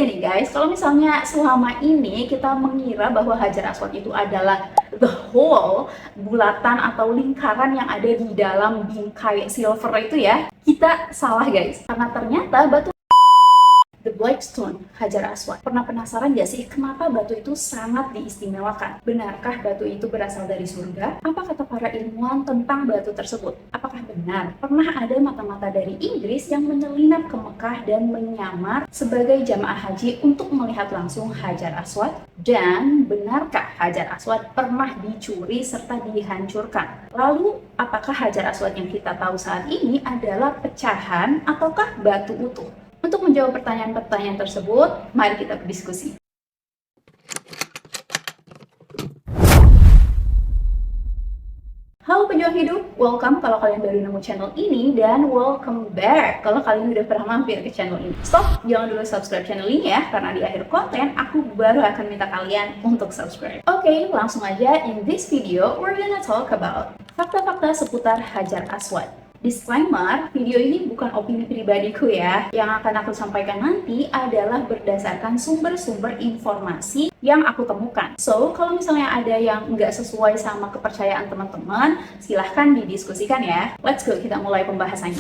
nih guys, kalau misalnya selama ini kita mengira bahwa Hajar Aswad itu adalah the whole bulatan atau lingkaran yang ada di dalam bingkai silver itu ya, kita salah guys. Karena ternyata batu The Black Stone, Hajar Aswad. Pernah penasaran gak sih kenapa batu itu sangat diistimewakan? Benarkah batu itu berasal dari surga? Apa kata para ilmuwan tentang batu tersebut? Apakah benar pernah ada mata-mata dari Inggris yang menyelinap ke Mekah dan menyamar sebagai jamaah haji untuk melihat langsung Hajar Aswad? Dan benarkah Hajar Aswad pernah dicuri serta dihancurkan? Lalu, apakah Hajar Aswad yang kita tahu saat ini adalah pecahan ataukah batu utuh? Untuk menjawab pertanyaan-pertanyaan tersebut, mari kita berdiskusi. Halo pejuang hidup, welcome kalau kalian baru nemu channel ini, dan welcome back kalau kalian udah pernah mampir ke channel ini. Stop, jangan dulu subscribe channel ini ya, karena di akhir konten aku baru akan minta kalian untuk subscribe. Oke, langsung aja, in this video we're gonna talk about fakta-fakta seputar Hajar Aswad. Disclaimer, video ini bukan opini pribadiku ya. Yang akan aku sampaikan nanti adalah berdasarkan sumber-sumber informasi yang aku temukan. So, kalau misalnya ada yang nggak sesuai sama kepercayaan teman-teman, silahkan didiskusikan ya. Let's go, kita mulai pembahasannya.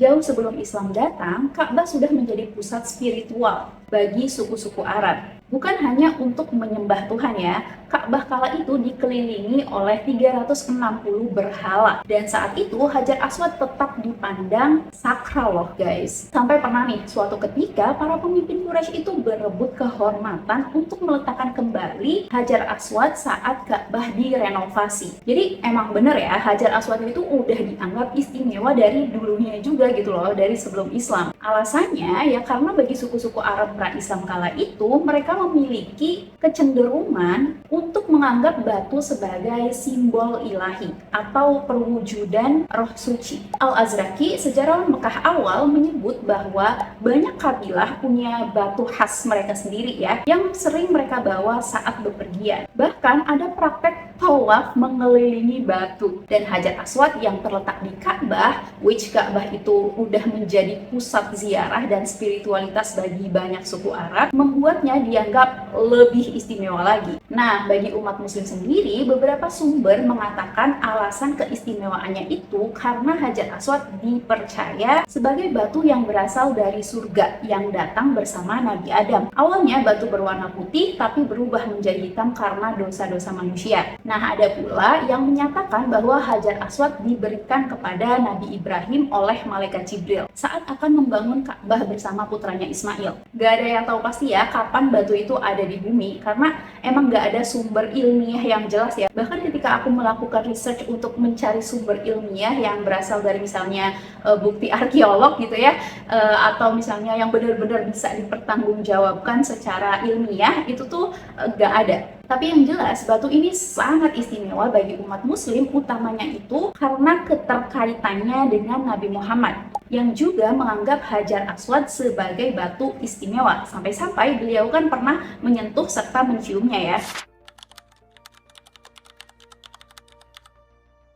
Jauh sebelum Islam datang, Ka'bah sudah menjadi pusat spiritual bagi suku-suku Arab. Bukan hanya untuk menyembah Tuhan ya, Ka'bah kala itu dikelilingi oleh 360 berhala. Dan saat itu Hajar Aswad tetap dipandang sakral loh guys. Sampai pernah nih, suatu ketika para pemimpin Quraisy itu berebut kehormatan untuk meletakkan kembali Hajar Aswad saat Ka'bah direnovasi. Jadi emang bener ya, Hajar Aswad itu udah dianggap istimewa dari dulunya juga gitu loh, dari sebelum Islam. Alasannya ya karena bagi suku-suku Arab pra-Islam kala itu, mereka memiliki kecenderungan untuk menganggap batu sebagai simbol ilahi atau perwujudan roh suci. Al-Azraqi, sejarawan Mekah awal, menyebut bahwa banyak kabilah punya batu khas mereka sendiri ya, yang sering mereka bawa saat bepergian. Bahkan ada praktek tawaf mengelilingi batu. Dan Hajar Aswad yang terletak di Ka'bah, which Ka'bah itu udah menjadi pusat ziarah dan spiritualitas bagi banyak suku Arab, membuatnya dianggap lebih istimewa lagi. Nah, bagi umat muslim sendiri, beberapa sumber mengatakan alasan keistimewaannya itu karena Hajar Aswad dipercaya sebagai batu yang berasal dari surga yang datang bersama Nabi Adam. Awalnya batu berwarna putih tapi berubah menjadi hitam karena dosa-dosa manusia. Nah, ada pula yang menyatakan bahwa Hajar Aswad diberikan kepada Nabi Ibrahim oleh malaikat Jibril saat akan membangun Ka'bah bersama putranya Ismail. Gak ada yang tahu pasti ya kapan batu itu ada di bumi, karena emang gak ada sumber ilmiah yang jelas ya. Bahkan ketika aku melakukan research untuk mencari sumber ilmiah yang berasal dari misalnya bukti arkeolog gitu ya, atau misalnya yang benar-benar bisa dipertanggungjawabkan secara ilmiah, itu tuh gak ada. Tapi yang jelas, batu ini sangat istimewa bagi umat muslim, utamanya itu karena keterkaitannya dengan Nabi Muhammad, yang juga menganggap Hajar Aswad sebagai batu istimewa. Sampai-sampai beliau kan pernah menyentuh serta menciumnya ya.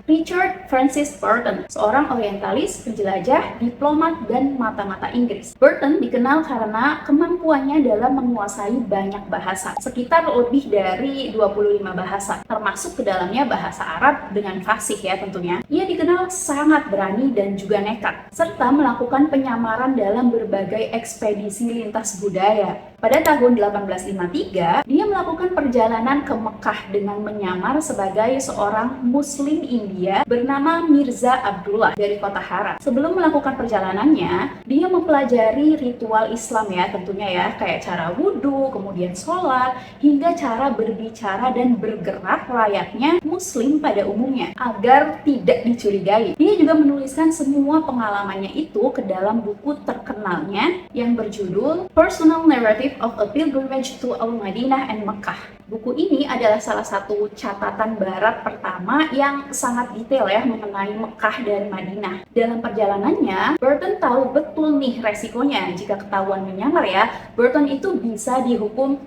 Richard Francis Burton, seorang orientalis, penjelajah, diplomat, dan mata-mata Inggris. Burton dikenal karena kemampuannya dalam menguasai banyak bahasa, sekitar lebih dari 25 bahasa, termasuk ke dalamnya bahasa Arab dengan fasih ya tentunya. Ia dikenal sangat berani dan juga nekat, serta melakukan penyamaran dalam berbagai ekspedisi lintas budaya. Pada tahun 1853, dia melakukan perjalanan ke Mekah dengan menyamar sebagai seorang Muslim India bernama Mirza Abdullah dari kota Harar. Sebelum melakukan perjalanannya, dia mempelajari ritual Islam ya tentunya ya, kayak cara wudhu, kemudian sholat, hingga cara berbicara dan bergerak layaknya Muslim pada umumnya, agar tidak dicurigai. Dia juga menuliskan semua pengalamannya itu ke dalam buku terkenalnya yang berjudul Personal Narrative of a Pilgrimage to Al-Madinah and Mecca. Buku ini adalah salah satu catatan barat pertama yang sangat detail ya mengenai Mekah dan Madinah. Dalam perjalanannya, Burton tahu betul nih resikonya jika ketahuan menyamar ya. Burton itu bisa dihukum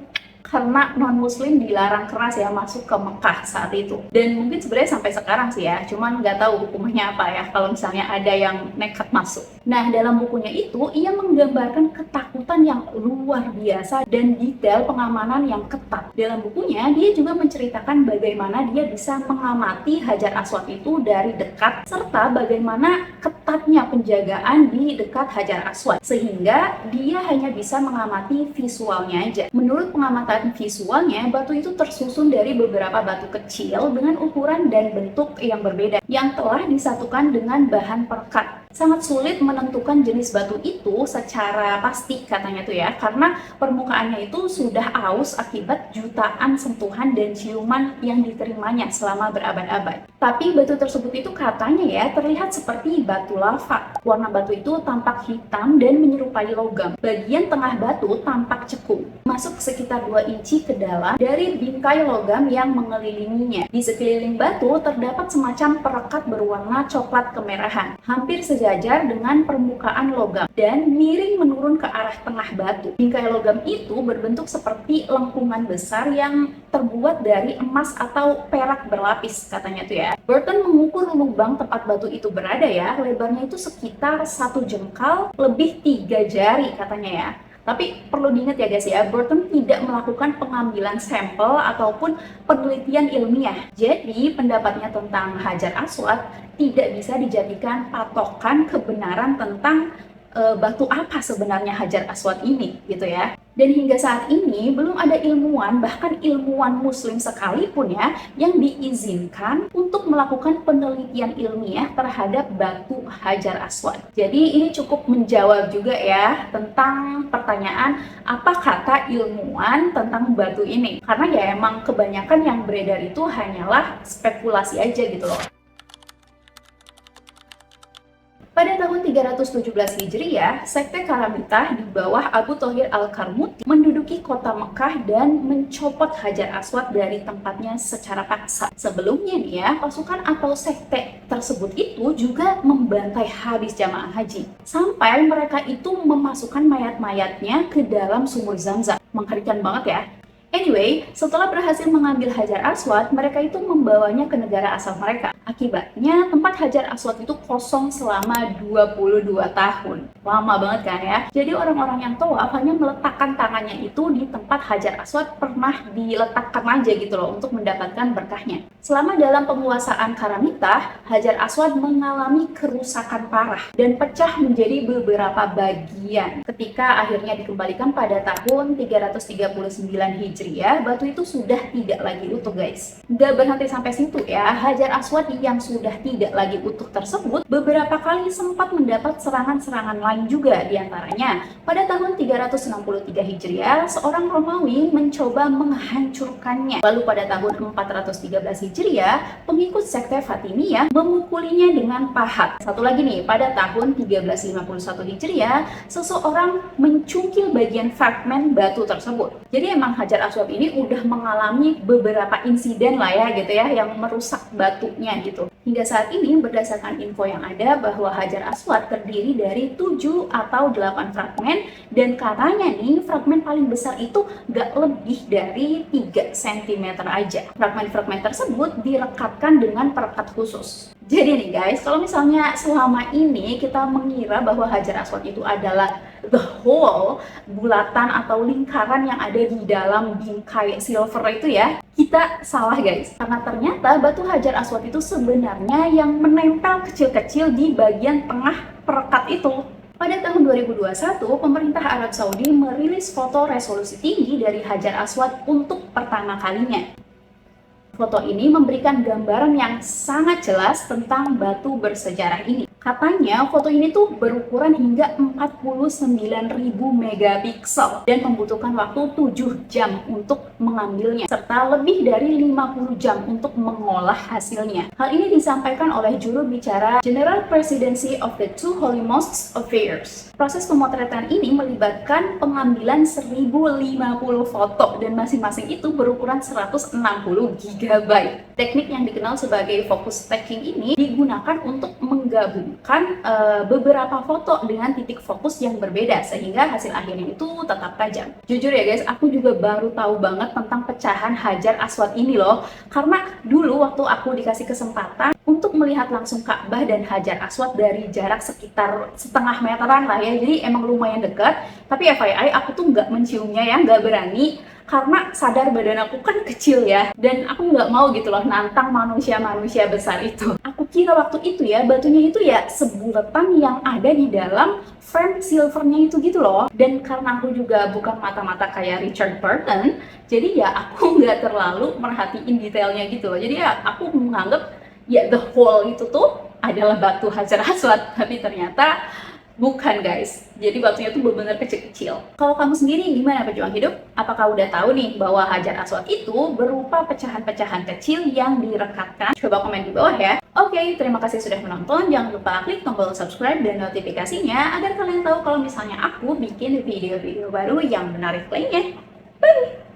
karena non-muslim dilarang keras ya masuk ke Mekah saat itu. Dan mungkin sebenarnya sampai sekarang sih ya, cuman nggak tahu hukumannya apa ya kalau misalnya ada yang nekat masuk. Nah, dalam bukunya itu ia menggambarkan ketakutan yang luar biasa dan detail pengamanan yang ketat. Dalam bukunya dia juga menceritakan bagaimana dia bisa mengamati Hajar Aswad itu dari dekat serta bagaimana ketatnya penjagaan di dekat Hajar Aswad sehingga dia hanya bisa mengamati visualnya aja. Menurut pengamatan visualnya, batu itu tersusun dari beberapa batu kecil dengan ukuran dan bentuk yang berbeda yang telah disatukan dengan bahan perekat. Sangat sulit menentukan jenis batu itu secara pasti katanya tuh ya, karena permukaannya itu sudah aus akibat jutaan sentuhan dan ciuman yang diterimanya selama berabad-abad. Tapi batu tersebut itu katanya ya terlihat seperti batu lava. Warna batu itu tampak hitam dan menyerupai logam. Bagian tengah batu tampak cekung, masuk sekitar 2 inci ke dalam dari bingkai logam yang mengelilinginya. Di sekeliling batu terdapat semacam perekat berwarna coklat kemerahan, hampir sejajar dengan permukaan logam dan miring menurun ke arah tengah batu. Bingkai logam itu berbentuk seperti lengkungan besar yang terbuat dari emas atau perak berlapis katanya tuh ya. Burton mengukur lubang tempat batu itu berada ya, lebarnya itu sekitar 1 jengkal lebih 3 jari katanya ya. Tapi perlu diingat ya guys ya, Burton tidak melakukan pengambilan sampel ataupun penelitian ilmiah. Jadi pendapatnya tentang Hajar Aswad tidak bisa dijadikan patokan kebenaran tentang batu apa sebenarnya Hajar Aswad ini gitu ya. Dan hingga saat ini belum ada ilmuwan, bahkan ilmuwan muslim sekalipun ya, yang diizinkan untuk melakukan penelitian ilmiah terhadap batu Hajar Aswad. Jadi ini cukup menjawab juga ya tentang pertanyaan apa kata ilmuwan tentang batu ini. Karena ya emang kebanyakan yang beredar itu hanyalah spekulasi aja gitu loh. Pada tahun 317 Hijriah, Sekte Karamitah di bawah Abu Thohir Al-Karmuti menduduki kota Mekah dan mencopot Hajar Aswad dari tempatnya secara paksa. Sebelumnya nih ya, pasukan atau sekte tersebut itu juga membantai habis jamaah haji. Sampai mereka itu memasukkan mayat-mayatnya ke dalam sumur Zamzam. Mengerikan banget ya. Anyway, setelah berhasil mengambil Hajar Aswad, mereka itu membawanya ke negara asal mereka. Akibatnya, tempat Hajar Aswad itu kosong selama 22 tahun. Lama banget kan ya? Jadi orang-orang yang tawaf hanya meletakkan tangannya itu di tempat Hajar Aswad pernah diletakkan aja gitu loh untuk mendapatkan berkahnya. Selama dalam penguasaan Karamitah, Hajar Aswad mengalami kerusakan parah dan pecah menjadi beberapa bagian. Ketika akhirnya dikembalikan pada tahun 339 Hijriah, batu itu sudah tidak lagi utuh guys. Gak berhenti sampai situ ya, Hajar Aswad yang sudah tidak lagi utuh tersebut beberapa kali sempat mendapat serangan-serangan lain juga. Diantaranya pada tahun 363 Hijriah, seorang Romawi mencoba menghancurkannya. Lalu pada tahun 413 Hijriah, pengikut sekte Fatimiyah memukulinya dengan pahat. Satu lagi nih, pada tahun 1351 Hijriah, seseorang mencungkil bagian fragmen batu tersebut. Jadi emang Hajar Aswad ini udah mengalami beberapa insiden lah ya gitu ya yang merusak batunya gitu. Hingga saat ini berdasarkan info yang ada bahwa Hajar Aswad terdiri dari 7 atau 8 fragmen dan katanya nih fragmen paling besar itu gak lebih dari 3 cm aja. Fragmen-fragmen tersebut direkatkan dengan perekat khusus. Jadi nih guys, kalau misalnya selama ini kita mengira bahwa Hajar Aswad itu adalah the whole bulatan atau lingkaran yang ada di dalam bingkai silver itu ya, kita salah guys. Karena ternyata batu Hajar Aswad itu sebenarnya yang menempel kecil-kecil di bagian tengah perekat itu. Pada tahun 2021, pemerintah Arab Saudi merilis foto resolusi tinggi dari Hajar Aswad untuk pertama kalinya. Foto ini memberikan gambaran yang sangat jelas tentang batu bersejarah ini. Katanya foto ini tuh berukuran hingga 49.000 megapiksel dan membutuhkan waktu 7 jam untuk mengambilnya serta lebih dari 50 jam untuk mengolah hasilnya. Hal ini disampaikan oleh juru bicara General Presidency of the Two Holy Mosques Affairs. Proses pemotretan ini melibatkan pengambilan 1050 foto dan masing-masing itu berukuran 160 GB. Teknik yang dikenal sebagai focus stacking ini digunakan untuk menggabungkan beberapa foto dengan titik fokus yang berbeda sehingga hasil akhirnya itu tetap tajam. Jujur ya guys, aku juga baru tahu banget tentang pecahan Hajar Aswad ini loh. Karena dulu waktu aku dikasih kesempatan untuk melihat langsung Ka'bah dan Hajar Aswad dari jarak sekitar setengah meteran lah ya, jadi emang lumayan dekat. Tapi FYI aku tuh nggak menciumnya ya, nggak berani, karena sadar badan aku kan kecil ya, dan aku nggak mau gitu loh nantang manusia-manusia besar itu. Aku kira waktu itu ya batunya itu ya sebulatan yang ada di dalam frame silvernya itu gitu loh. Dan karena aku juga bukan mata-mata kayak Richard Burton, jadi ya aku nggak terlalu merhatiin detailnya gitu loh. Jadi ya aku menganggap ya the whole itu tuh adalah batu Hajar Aswad, tapi ternyata bukan guys, jadi batunya tuh benar-benar kecil-kecil. Kalau kamu sendiri gimana pejuang hidup? Apakah udah tahu nih bahwa Hajar Aswad itu berupa pecahan-pecahan kecil yang direkatkan? Coba komen di bawah ya. Oke, terima kasih sudah menonton. Jangan lupa klik tombol subscribe dan notifikasinya agar kalian tahu kalau misalnya aku bikin video-video baru yang menarik lainnya. Bye!